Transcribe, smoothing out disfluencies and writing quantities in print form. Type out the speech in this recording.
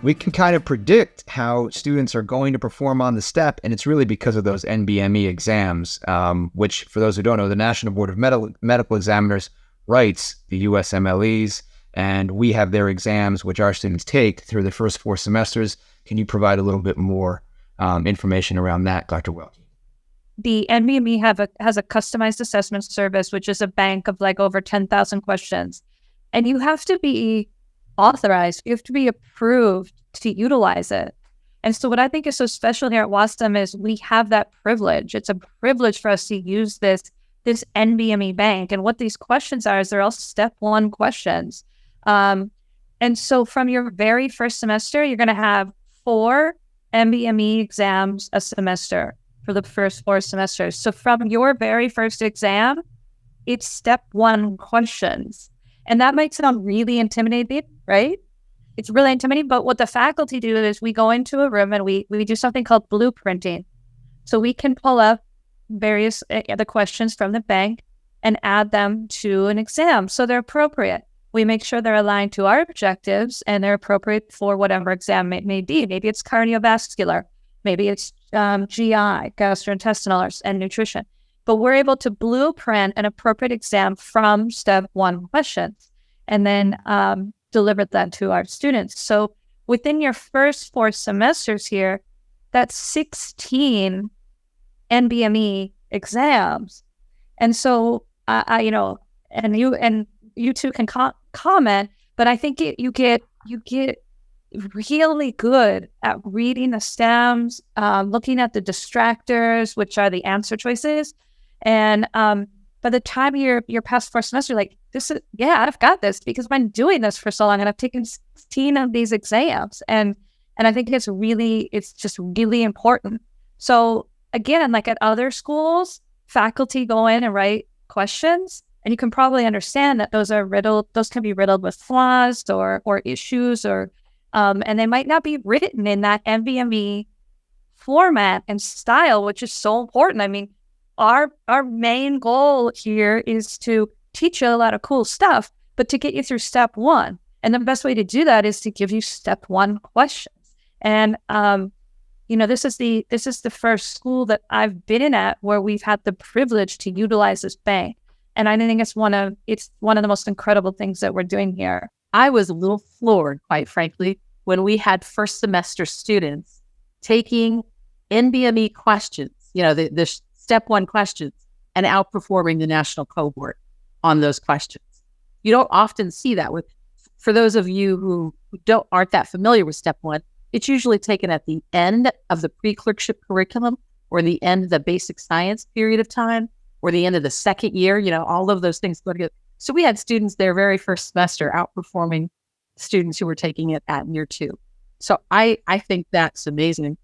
we can kind of predict how students are going to perform on the STEP, and it's really because of those NBME exams, which, for those who don't know, the National Board of Medical Examiners writes the USMLEs, and we have their exams, which our students take through the first 4 semesters. Can you provide a little bit more information around that, Dr. Welke? The NBME has a customized assessment service, which is a bank of like over 10,000 questions. And you have to be authorized, you have to be approved to utilize it. And so what I think is so special here at WAUSM is we have that privilege. It's a privilege for us to use this NBME bank. And what these questions are is they're all step 1 questions. And so from your very first semester, you're going to have 4 NBME exams a semester for the first 4 semesters. So from your very first exam, it's step 1 questions. And that might sound really intimidating, right? It's really intimidating. But what the faculty do is we go into a room and we do something called blueprinting. So we can pull up various the questions from the bank and add them to an exam. So they're appropriate. We make sure they're aligned to our objectives and they're appropriate for whatever exam it may be. Maybe it's cardiovascular. Maybe it's GI, gastrointestinal, and nutrition. But we're able to blueprint an appropriate exam from step 1 questions and then deliver that to our students. So within your first 4 semesters here, that's 16 NBME exams. And so, and you two can comment, but I think you get really good at reading the stems, looking at the distractors, which are the answer choices. And by the time you're past 4th semester, like, I've got this because I've been doing this for so long and I've taken 16 of these exams. And I think it's just really important. So again, like at other schools, faculty go in and write questions, and you can probably understand that those can be riddled with flaws or issues, or and they might not be written in that NBME format and style, which is so important. I mean, our main goal here is to teach you a lot of cool stuff, but to get you through step 1. And the best way to do that is to give you step 1 questions. And this is the first school that I've been in at where we've had the privilege to utilize this bank. And I think it's one of the most incredible things that we're doing here. I was a little floored, quite frankly, when we had first semester students taking NBME questions, the step 1 questions, and outperforming the national cohort on those questions. You don't often see that. For those of you who aren't that familiar with step 1, it's usually taken at the end of the preclerkship curriculum, or the end of the basic science period of time, or the end of the second year. All of those things go together. So we had students their very first semester outperforming students who were taking it at year 2. So I think that's amazing.